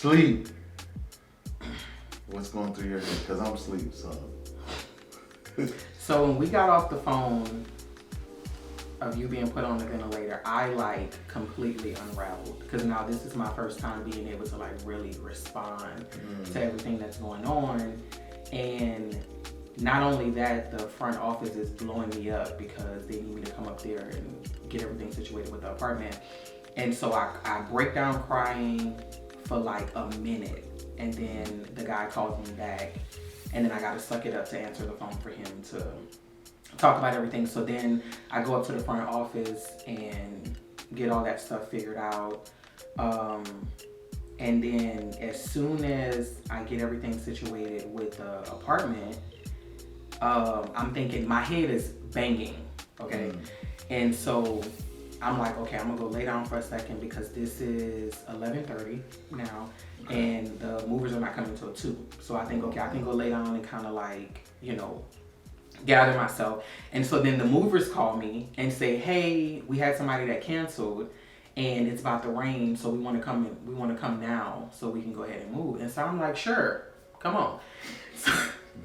Sleep. What's going through your head? Because I'm asleep, so. So when we got off the phone of you being put on the ventilator, I like completely unraveled. Because now this is my first time being able to like really respond to everything that's going on. And not only that, the front office is blowing me up because they need me to come up there and get everything situated with the apartment. And so I break down crying for like a minute. And then the guy calls me back. And then I got to suck it up to answer the phone for him to talk about everything. So then I go up to the front office and get all that stuff figured out. And then as soon as I get everything situated with the apartment, I'm thinking, my head is banging, okay? And so I'm like, okay, I'm gonna go lay down for a second because this is 11:30 now, and the movers are not coming until 2. So I think, okay, I can go lay down and kind of like, you know, gather myself. And so then the movers call me and say, hey, we had somebody that canceled and it's about to rain, so we want to come now so we can go ahead and move. And so I'm like, sure, come on.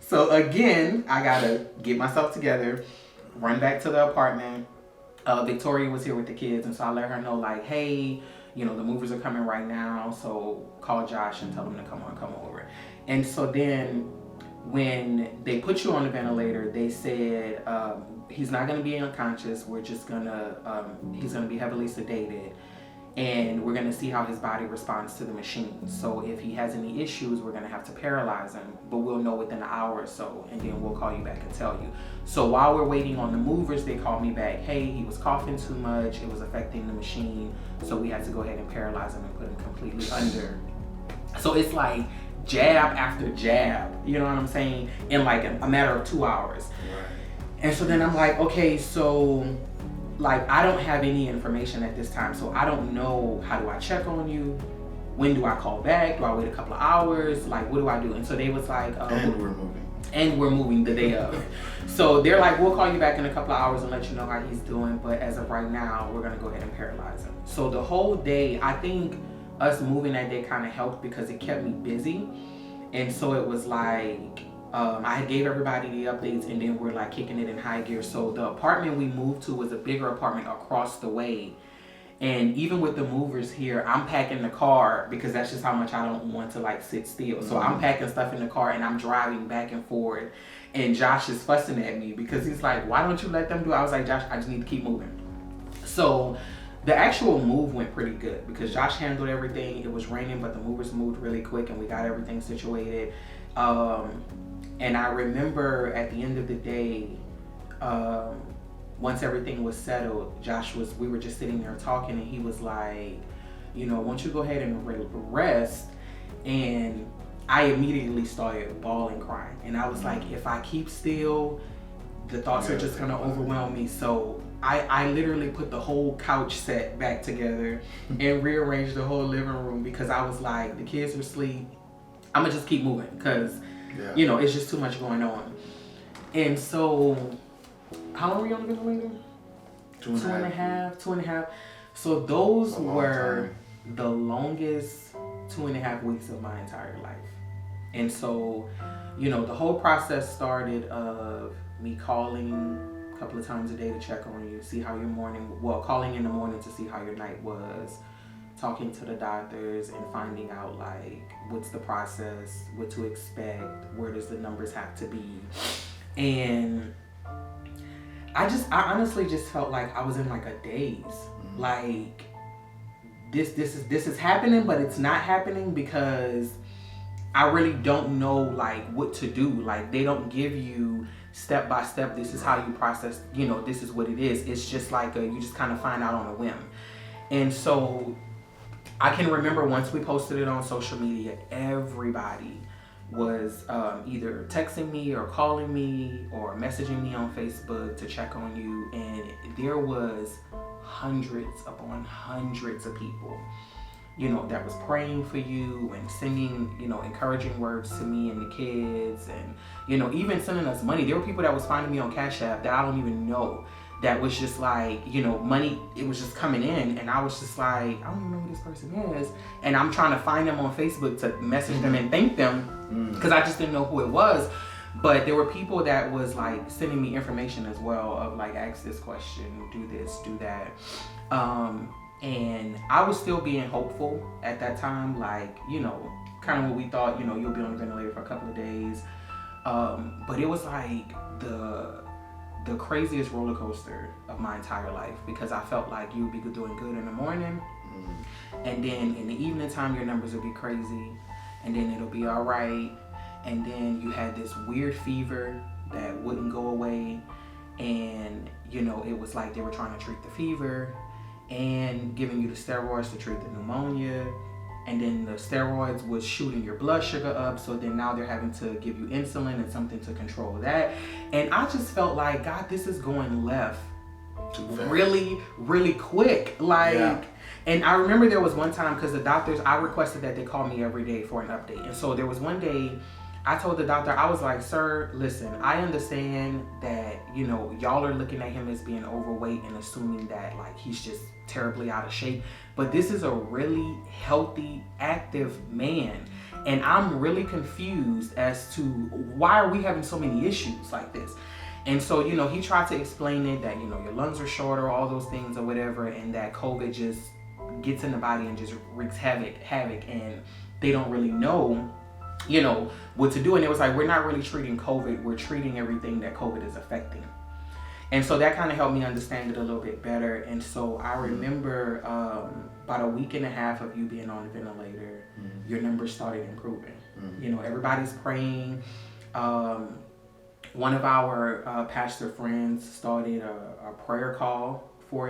So again, I gotta get myself together, run back to the apartment. Victoria was here with the kids, and so I let her know, like, hey, you know, the movers are coming right now, so call Josh and tell him to come over. And so then when they put you on the ventilator, they said he's not going to be unconscious. We're just going to, he's going to be heavily sedated, and we're going to see how his body responds to the machine. So if he has any issues, we're going to have to paralyze him, but we'll know within an hour or so, and then we'll call you back and tell you. So while we're waiting on the movers, they called me back, hey, he was coughing too much, it was affecting the machine, so we had to go ahead and paralyze him and put him completely under. So it's like jab after jab, you know what I'm saying, in like a matter of 2 hours. Right. And so then I'm like, okay, so like, I don't have any information at this time, so I don't know, how do I check on you? When do I call back? Do I wait a couple of hours? Like, what do I do? And so they was like, and we're moving. And we're moving the day of. So they're like, we'll call you back in a couple of hours and let you know how he's doing, but as of right now, we're gonna go ahead and paralyze him. So the whole day, I think us moving that day kind of helped because it kept me busy. And so it was like, I gave everybody the updates, and then we're like kicking it in high gear. So the apartment we moved to was a bigger apartment across the way. And even with the movers here, I'm packing the car because that's just how much I don't want to like sit still. So I'm packing stuff in the car and I'm driving back and forth. And Josh is fussing at me because he's like, why don't you let them do it? I was like, Josh, I just need to keep moving. So the actual move went pretty good because Josh handled everything. It was raining, but the movers moved really quick and we got everything situated. And I remember at the end of the day, once everything was settled, we were just sitting there talking, and he was like, you know, why don't you go ahead and rest? And I immediately started bawling, crying. And I was like, if I keep still, the thoughts are just gonna overwhelm me. So I literally put the whole couch set back together and rearranged the whole living room because I was like, the kids are asleep. I'm gonna just keep moving because, you know, it's just too much going on. And so, how long were you on the ventilator? Two and a half. So those were the longest 2.5 weeks of my entire life. And so, you know, the whole process started of me calling a couple of times a day to check on you, see how your calling in the morning to see how your night was, talking to the doctors and finding out like what's the process, what to expect, where does the numbers have to be. And I honestly just felt like I was in like a daze. Like this is happening, but it's not happening because I really don't know like what to do. Like they don't give you step by step, this is how you process, you know, this is what it is. It's just like you just kind of find out on a whim. And so I can remember once we posted it on social media, everybody was either texting me or calling me or messaging me on Facebook to check on you. And there was hundreds upon hundreds of people, you know, that was praying for you and sending, you know, encouraging words to me and the kids, and, you know, even sending us money. There were people that was finding me on Cash App that I don't even know that was just like, you know, money, it was just coming in, and I was just like, I don't even know who this person is, and I'm trying to find them on Facebook to message them and thank them, because I just didn't know who it was. But there were people that was like sending me information as well of like, ask this question, do this, do that. And I was still being hopeful at that time, like, you know, kind of what we thought, you know, you'll be on the ventilator for a couple of days. But it was like the craziest roller coaster of my entire life, because I felt like you'd be doing good in the morning, and then in the evening time your numbers would be crazy, and then it'll be all right, and then you had this weird fever that wouldn't go away, and you know, it was like they were trying to treat the fever and giving you the steroids to treat the pneumonia, and then the steroids was shooting your blood sugar up, so then now they're having to give you insulin and something to control that. And I just felt like, God, this is going left really, really quick. Like, and I remember there was one time, because the doctors, I requested that they call me every day for an update. And so there was one day I told the doctor, I was like, sir, listen, I understand that, you know, y'all are looking at him as being overweight and assuming that like he's just terribly out of shape, but this is a really healthy, active man, and I'm really confused as to why are we having so many issues like this. And so, you know, he tried to explain it that, you know, your lungs are shorter, all those things or whatever, and that COVID just gets in the body and just wreaks havoc, and they don't really know, you know, what to do. And it was like, we're not really treating COVID, we're treating everything that COVID is affecting. And so that kind of helped me understand it a little bit better. And so I remember about a week and a half of you being on the ventilator, your numbers started improving. You know, everybody's praying. One of our pastor friends started a prayer call for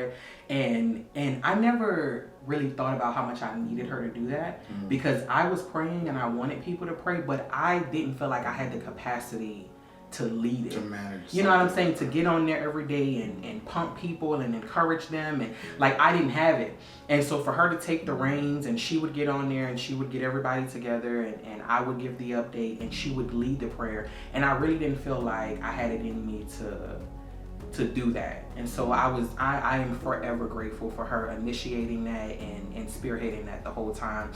it, and I never really thought about how much I needed her to do that, because I was praying and I wanted people to pray, but I didn't feel like I had the capacity to lead it, to manage, you know what I'm saying, to get on there every day and pump people and encourage them, and like I didn't have it. And so for her to take the reins, and she would get on there and she would get everybody together, and I would give the update and she would lead the prayer, and I really didn't feel like I had it in me to do that. And so I am forever grateful for her initiating that and spearheading that the whole time.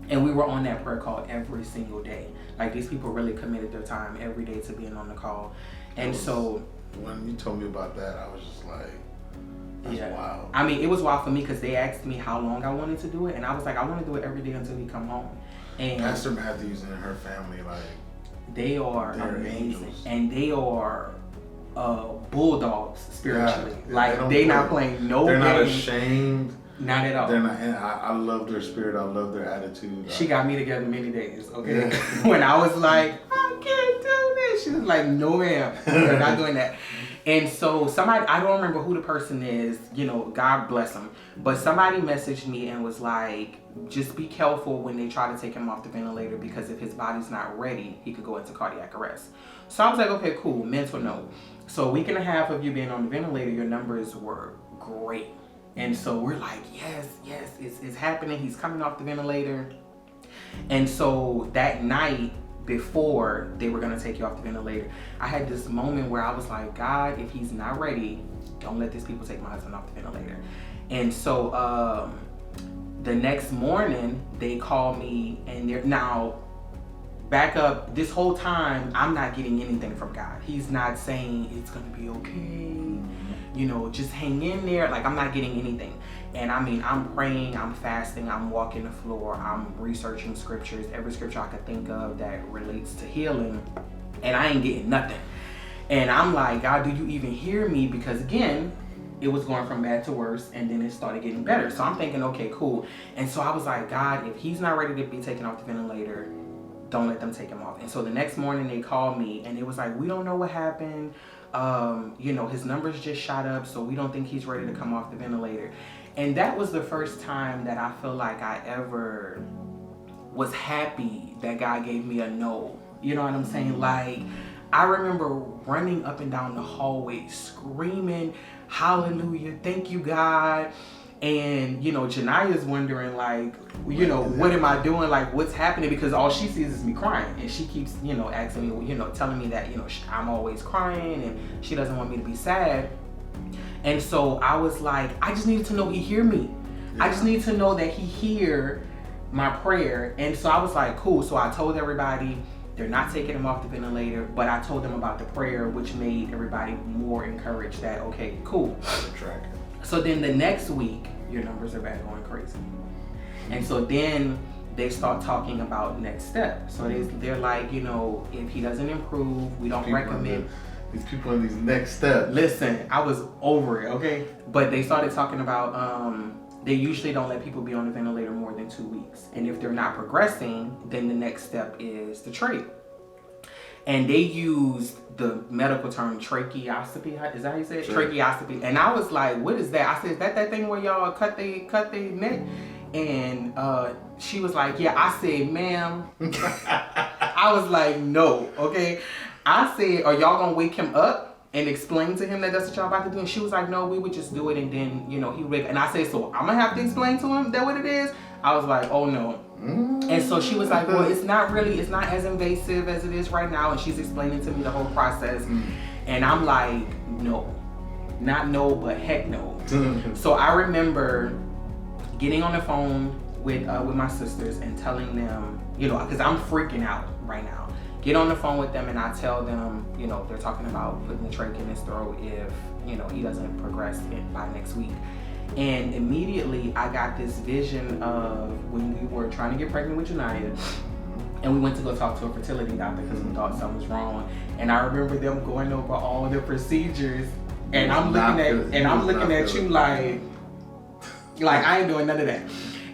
And we were on that prayer call every single day. Like, these people really committed their time every day to being on the call. And so when you told me about that, I was just like, that's wild. I mean, it was wild for me, because they asked me how long I wanted to do it, and I was like, I want to do it every day until we come home. And Pastor Matthews and her family, like, they're amazing, angels. And they are bulldogs spiritually. Like, they not playing no games. They're not ashamed. Not at all. They're not, and I love their spirit. I love their attitude. She got me together many days, okay? When I was like, I can't do this, she was like, no ma'am, we're not doing that. And so somebody, I don't remember who the person is, you know, God bless them, but somebody messaged me and was like, just be careful when they try to take him off the ventilator, because if his body's not ready, he could go into cardiac arrest. So I was like, okay, cool, mental note. So a week and a half of you being on the ventilator, your numbers were great. And so we're like, yes, it's happening. He's coming off the ventilator. And so that night before they were going to take you off the ventilator, I had this moment where I was like, God, if he's not ready, don't let these people take my husband off the ventilator. And so the next morning they called me, and they're now back up. This whole time I'm not getting anything from God. He's not saying it's going to be okay, you know, just hang in there. Like, I'm not getting anything. And I mean, I'm praying, I'm fasting, I'm walking the floor, I'm researching scriptures, every scripture I could think of that relates to healing, and I ain't getting nothing. And I'm like, God, do you even hear me? Because again, it was going from bad to worse, and then it started getting better. So I'm thinking, okay, cool. And so I was like, God, if he's not ready to be taken off the ventilator, don't let them take him off. And so the next morning they called me, and it was like, we don't know what happened. You know, his numbers just shot up, so we don't think he's ready to come off the ventilator. And that was the first time that I feel like I ever was happy that God gave me a no. You know what I'm saying? Like, I remember running up and down the hallway screaming, hallelujah, thank you, God. And, you know, Jania's wondering, like, you know, what am I doing? Like, what's happening? Because all she sees is me crying. And she keeps, you know, asking me, you know, telling me that, you know, I'm always crying and she doesn't want me to be sad. And so I was like, I just needed to know he hear me. Yeah. I just need to know that he hear my prayer. And so I was like, cool. So I told everybody they're not taking him off the ventilator, but I told them about the prayer, which made everybody more encouraged that, okay, cool. So then the next week, your numbers are back going crazy. And so then they start talking about next steps. So they're like, you know, if he doesn't improve, we don't recommend. These people in these next steps. Listen, I was over it, okay? But they started talking about, they usually don't let people be on the ventilator more than 2 weeks. And if they're not progressing, then the next step is the trach. And they used the medical term tracheostomy. Is that how you say it? Sure. Tracheostomy. And I was like, what is that? I said, is that thing where y'all cut the neck? And she was like, yeah. I said, ma'am. I was like, no, okay? I said, are y'all gonna wake him up and explain to him that that's what y'all about to do? And she was like, no, we would just do it and then, you know, he would. And I said, so I'm gonna have to explain to him that what it is? I was like, oh no. And so she was like, well, it's not as invasive as it is right now. And she's explaining to me the whole process. And I'm like, no, not no, but heck no. So I remember getting on the phone with my sisters and telling them, you know, because I'm freaking out right now. Get on the phone with them and I tell them, you know, they're talking about putting the trach in his throat if, you know, he doesn't progress by next week. And immediately I got this vision of when we were trying to get pregnant with Jania, and we went to go talk to a fertility doctor because we thought something was wrong. And I remember them going over all the procedures, and I'm looking at you like I ain't doing none of that.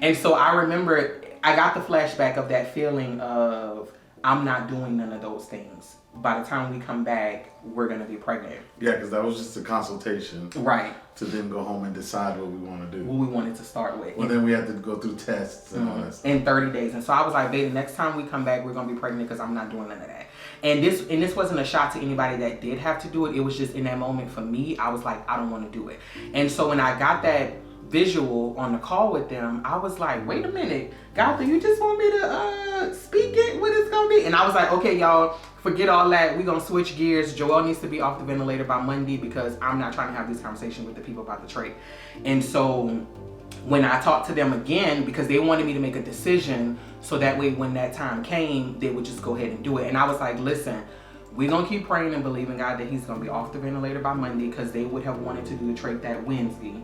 And so I remember I got the flashback of that feeling of I'm not doing none of those things. By the time we come back, we're gonna be pregnant. Yeah, because that was just a consultation. Right. To then go home and decide what we want to do. What we wanted to start with. Well, then we had to go through tests and all that stuff. In 30 days. And so I was like, baby, next time we come back, we're gonna be pregnant because I'm not doing none of that. And this wasn't a shot to anybody that did have to do it. It was just in that moment for me, I was like, I don't want to do it. And so when I got that visual on the call with them, I was like, wait a minute, God, do you just want me to speak it, what it's gonna be? And I was like, okay, y'all, forget all that. We're gonna switch gears. Joel needs to be off the ventilator by Monday because I'm not trying to have this conversation with the people about the trach. And so when I talked to them again, because they wanted me to make a decision so that way when that time came, they would just go ahead and do it. And I was like, listen, we're gonna keep praying and believing God that he's gonna be off the ventilator by Monday because they would have wanted to do the trach that Wednesday.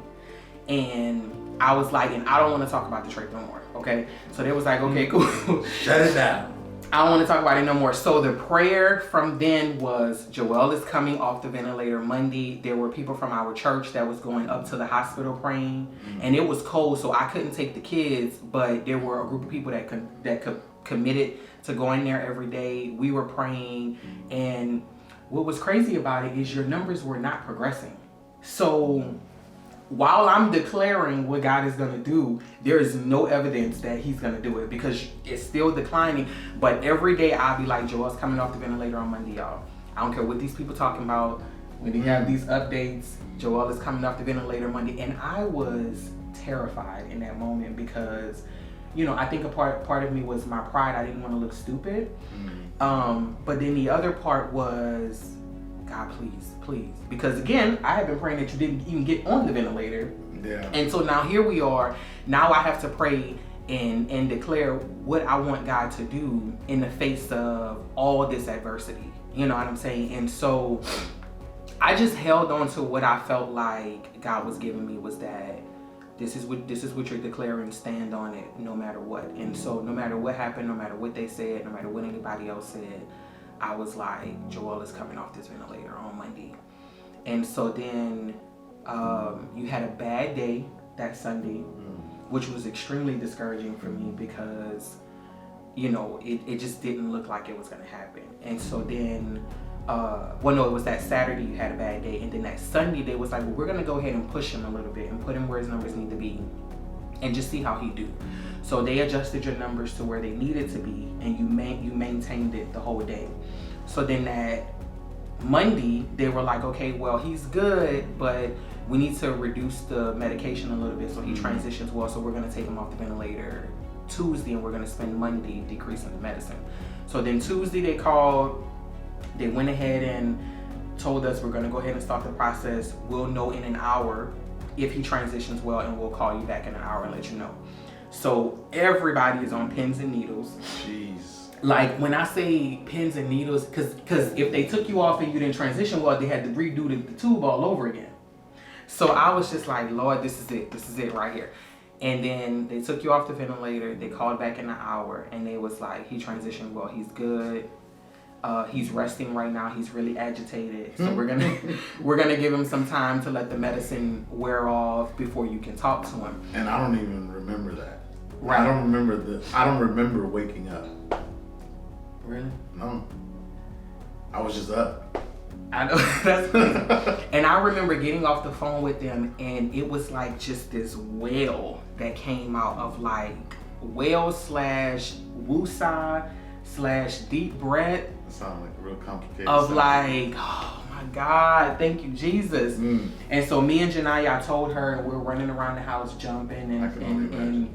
And I was like, and I don't want to talk about the trach no more, okay? So they was like, okay, cool. Shut it down. I don't want to talk about it no more. So the prayer from then was, Joel is coming off the ventilator Monday. There were people from our church that was going up to the hospital praying. And it was cold, so I couldn't take the kids, but there were a group of people that committed to going there every day. We were praying, and what was crazy about it is your numbers were not progressing. So while I'm declaring what God is going to do, there is no evidence that he's going to do it because it's still declining. But every day I'll be like, Joel's coming off the ventilator on Monday, y'all. I don't care what these people talking about. When they have these updates, Joel is coming off the ventilator Monday. And I was terrified in that moment because, you know, I think a part of me was my pride. I didn't want to look stupid. But then the other part was, God, please. Because again, I have been praying that you didn't even get on the ventilator. Yeah. And so now here we are. Now I have to pray and declare what I want God to do in the face of all this adversity. You know what I'm saying? And so I just held on to what I felt like God was giving me, was that this is what you're declaring, stand on it no matter what. And so no matter what happened, no matter what they said, no matter what anybody else said, I was like, Joel is coming off this ventilator on Monday. And so then you had a bad day that Sunday, which was extremely discouraging for me because, you know, it just didn't look like it was going to happen. And so then, it was that Saturday you had a bad day. And then that Sunday they was like, well, we're going to go ahead and push him a little bit and put him where his numbers need to be and just see how he do. So they adjusted your numbers to where they needed to be, and you maintained it the whole day. So then that Monday, they were like, okay, well, he's good, but we need to reduce the medication a little bit so he transitions well. So we're going to take him off the ventilator Tuesday, and we're going to spend Monday decreasing the medicine. So then Tuesday they called, they went ahead and told us we're going to go ahead and start the process. We'll know in an hour if he transitions well, and we'll call you back in an hour and let you know. So everybody is on pins and needles. Jeez. Like when I say pins and needles, because if they took you off and you didn't transition well, they had to redo the tube all over again. So I was just like, Lord, this is it right here. And then they took you off the ventilator. They called back in an hour, and they was like, he transitioned well, he's good. He's resting right now. He's really agitated. So we're gonna give him some time to let the medicine wear off before you can talk to him. And I don't even remember that. Right. I don't remember waking up. Really? No. I was just up. I know. That's crazy. And I remember getting off the phone with them, and it was like just this wail that came out of like wail / woosah / deep breath. It sounded like a real complicated Of something. like, oh my God, thank you, Jesus. And so me and Janaya, I told her, and we're running around the house jumping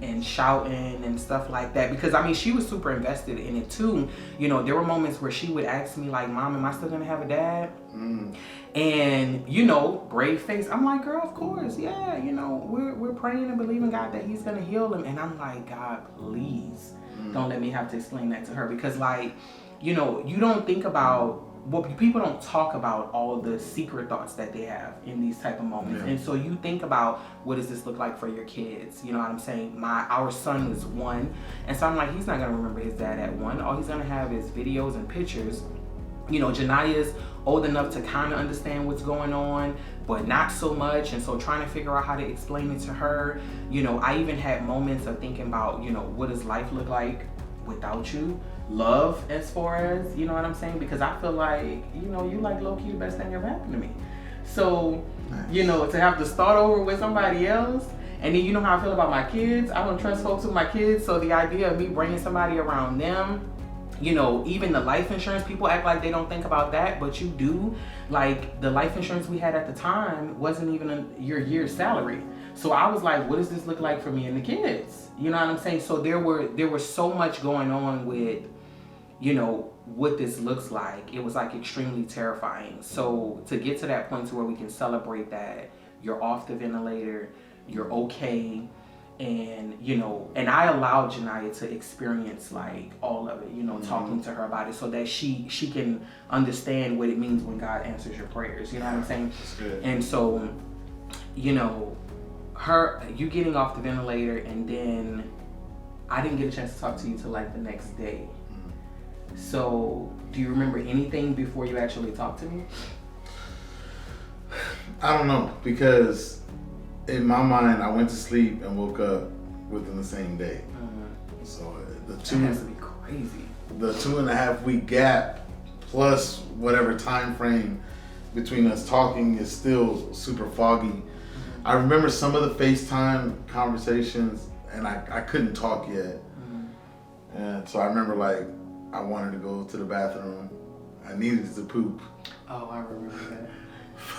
and shouting and stuff like that. Because I mean, she was super invested in it too. You know, there were moments where she would ask me like, Mom, am I still gonna have a dad? And you know, brave face. I'm like, girl, of course, yeah. You know, we're praying and believing God that He's gonna heal him. And I'm like, God, please don't let me have to explain that to her, because like, you know, you don't think about what people don't talk about, all the secret thoughts that they have in these type of moments. And so you think about, what does this look like for your kids? You know what I'm saying? Our son is 1, and so I'm like, he's not gonna remember his dad at 1. All he's gonna have is videos and pictures. You know, Janaya's old enough to kind of understand what's going on, but not so much. And so trying to figure out how to explain it to her. You know, I even had moments of thinking about, you know, what does life look like without you? Love, as far as, you know what I'm saying? Because I feel like, you know, you like low-key the best thing ever happened to me. So, you know, to have to start over with somebody else, and then you know how I feel about my kids. I don't trust folks with my kids, so the idea of me bringing somebody around them, you know, even the life insurance, people act like they don't think about that, but you do. Like, the life insurance we had at the time wasn't even your year's salary. So I was like, what does this look like for me and the kids? You know what I'm saying? So there was so much going on with, you know, what this looks like. It was like extremely terrifying. So to get to that point to where we can celebrate that you're off the ventilator, you're okay, and you know, and I allowed Janaya to experience like all of it, you know, talking to her about it, so that she can understand what it means when God answers your prayers. You know what I'm saying? That's good. And so, you know, you getting off the ventilator, and then I didn't get a chance to talk to you till like the next day. So, do you remember anything before you actually talked to me? I don't know, because in my mind, I went to sleep and woke up within the same day. So That has to be crazy. The 2.5 week gap plus whatever time frame between us talking is still super foggy. I remember some of the FaceTime conversations, and I couldn't talk yet. And so I remember like, I wanted to go to the bathroom. I needed to poop. Oh, I remember that.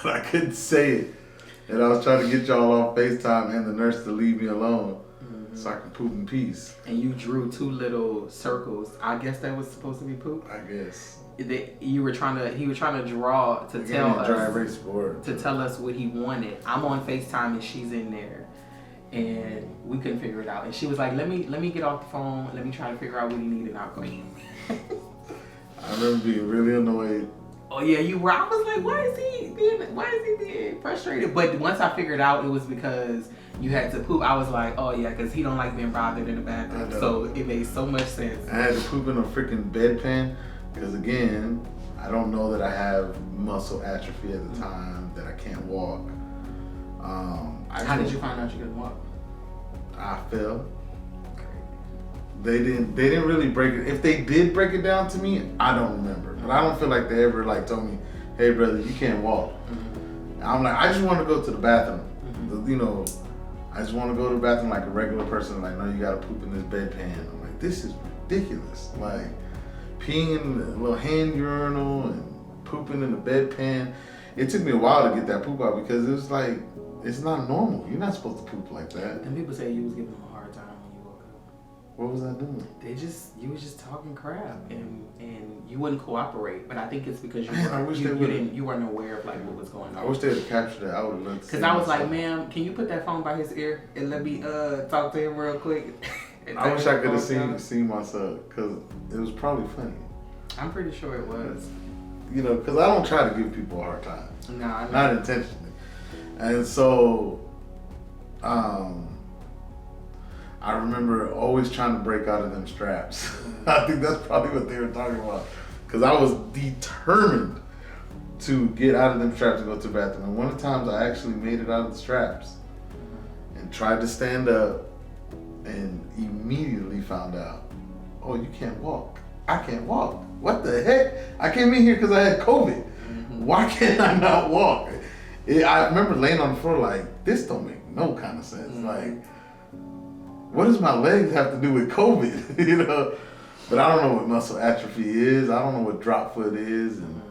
But I couldn't say it. And I was trying to get y'all off FaceTime and the nurse to leave me alone so I can poop in peace. And you drew 2 little circles. I guess that was supposed to be poop. I guess. He was trying to draw to tell us, dry erase board. to tell us what he wanted. I'm on FaceTime and she's in there, and we couldn't figure it out. And she was like, "Let me get off the phone. Let me try to figure out what he needed, and I'll call you." I remember being really annoyed. Oh yeah, you were. I was like, why is he being frustrated? But once I figured out it was because you had to poop, I was like, oh yeah, because he don't like being bothered in the bathroom. So it made so much sense. I had to poop in a freaking bedpan because, again, I don't know that I have muscle atrophy at the time, that I can't walk. How did you find out you couldn't walk? I fell. They didn't really break it. If they did break it down to me, I don't remember. But I don't feel like they ever like told me, hey brother, you can't walk. I'm like, I just want to go to the bathroom. You know, I just want to go to the bathroom like a regular person. Like, no, you gotta poop in this bedpan. I'm like, this is ridiculous. Like, peeing in the little hand urinal and pooping in the bedpan. It took me a while to get that poop out because it was like, it's not normal. You're not supposed to poop like that. And people say you was giving them a hard time when you woke up. What was I doing? You was just talking crap and you wouldn't cooperate. But I think it's because you weren't aware of like what was going on. I wish they had captured that. I would have loved to. Because I was like, ma'am, can you put that phone by his ear and let me talk to him real quick? I wish I could have seen myself because it was probably funny. I'm pretty sure it was. You know, because I don't try to give people a hard time. No, not intentionally. And so, I remember always trying to break out of them straps. I think that's probably what they were talking about. Because I was determined to get out of them straps and go to the bathroom. And one of the times I actually made it out of the straps and tried to stand up and immediately found out, oh, you can't walk. I can't walk. What the heck? I came in here because I had COVID. Why can't I not walk? I remember laying on the floor like, this don't make no kind of sense. Like, what does my legs have to do with COVID? You know? But I don't know what muscle atrophy is. I don't know what drop foot is. And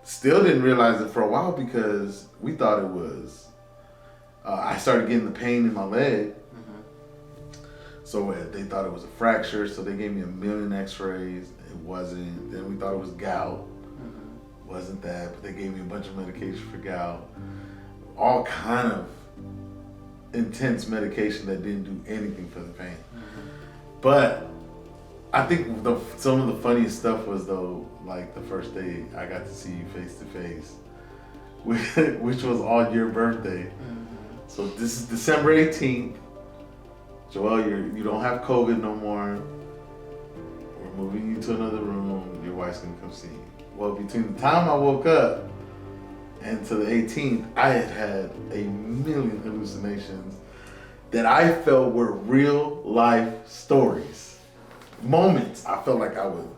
still didn't realize it for a while because we thought it was, I started getting the pain in my leg. So they thought it was a fracture. So they gave me 1,000,000 x-rays. It wasn't. Then we thought it was gout. Wasn't that, but they gave me a bunch of medication for gout. All kind of intense medication that didn't do anything for the pain. But I think some of the funniest stuff was though, like the first day I got to see you face to face, which was on your birthday. So this is December 18th. Joel, you don't have COVID no more. We're moving you to another room. Your wife's gonna come see you. Well, between the time I woke up and to the 18th, I had 1,000,000 hallucinations that I felt were real life stories. Moments I felt like I would.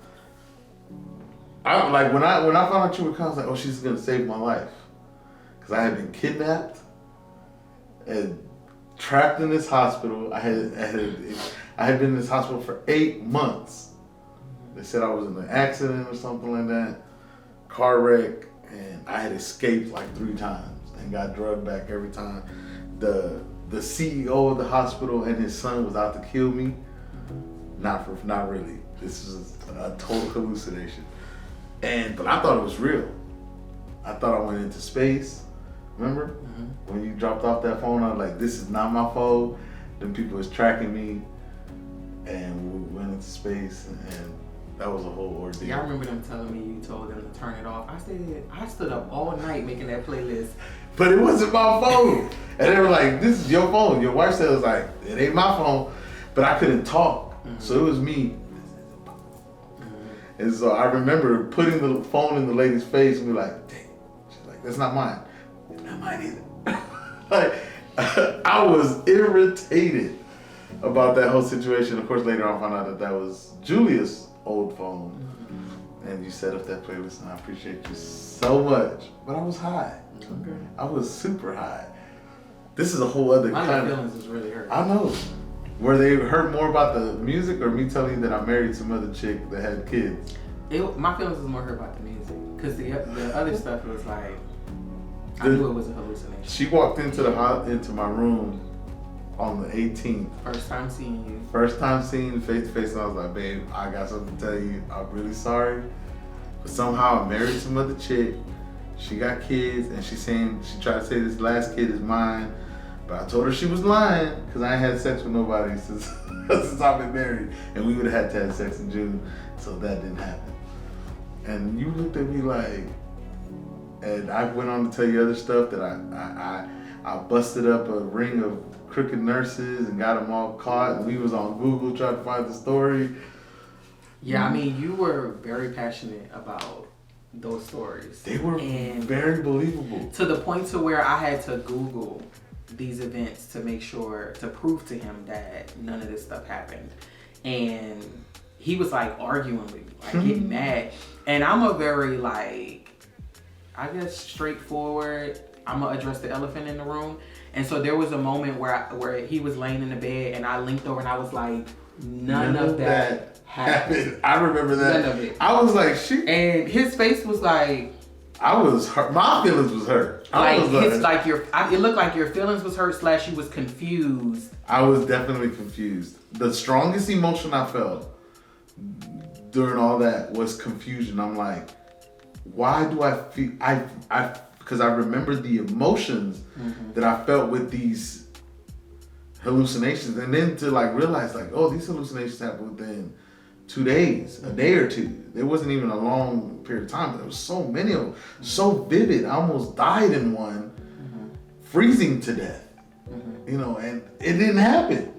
Like when I found out you were coming, I was like, oh, she's gonna save my life. Because I had been kidnapped and trapped in this hospital. I had been in this hospital for 8 months. They said I was in an accident or something like that. Car wreck, and I had escaped like 3 times and got drugged back every time. The CEO of the hospital and his son was out to kill me. Not really. This is a total hallucination. But I thought it was real. I thought I went into space. Remember? When you dropped off that phone, I was like, this is not my phone. Then people was tracking me and we went into space and that was a whole ordeal. Yeah, I remember them telling me you told them to turn it off. I said, I stood up all night making that playlist. But it wasn't my phone. And they were like, this is your phone. Your wife said it was like, it ain't my phone. But I couldn't talk. So it was me. And so I remember putting the phone in the lady's face and be like, dang. She's like, that's not mine. It's not mine either. Like, I was irritated about that whole situation. Of course, later on I found out that was Julia's old phone. And you set up that playlist and I appreciate you so much. But I was high. Okay. I was super high. This is a whole other my kind of... feelings is really hurt. I know. Were they hurt more about the music or me telling you that I married some other chick that had kids? My feelings was more hurt about the music. Because the other stuff was like, I knew it was a hallucination. She walked into my room on the 18th. First time seeing you. First time seeing you face to face, and I was like, babe, I got something to tell you. I'm really sorry. But somehow I married some other chick. She got kids, and she tried to say this last kid is mine. But I told her she was lying because I ain't had sex with nobody since I've been married. And we would have had to have sex in June, so that didn't happen. And you looked at me like, and I went on to tell you other stuff that I busted up a ring of crooked nurses and got them all caught. And we was on Google trying to find the story. Yeah, I mean, you were very passionate about those stories. They were very believable. To the point to where I had to Google these events to make sure, to prove to him that none of this stuff happened. And he was like arguing with me, like getting mad. And I'm a very like, I guess straightforward, I'm gonna address the elephant in the room. And so there was a moment where he was laying in the bed and I linked over and I was like, none of that happened. I remember that. None of it. I was like, shit. And his face was like, I was hurt. My feelings was hurt. Like it's like it looked like your feelings was hurt / you was confused. I was definitely confused. The strongest emotion I felt during all that was confusion. I'm like, why do I feel because I remember the emotions that I felt with these hallucinations, and then to like realize like, oh, these hallucinations happened within 2 days, a day or two. There wasn't even a long period of time, but there was so many of them, so vivid. I almost died in one, freezing to death. You know, and it didn't happen.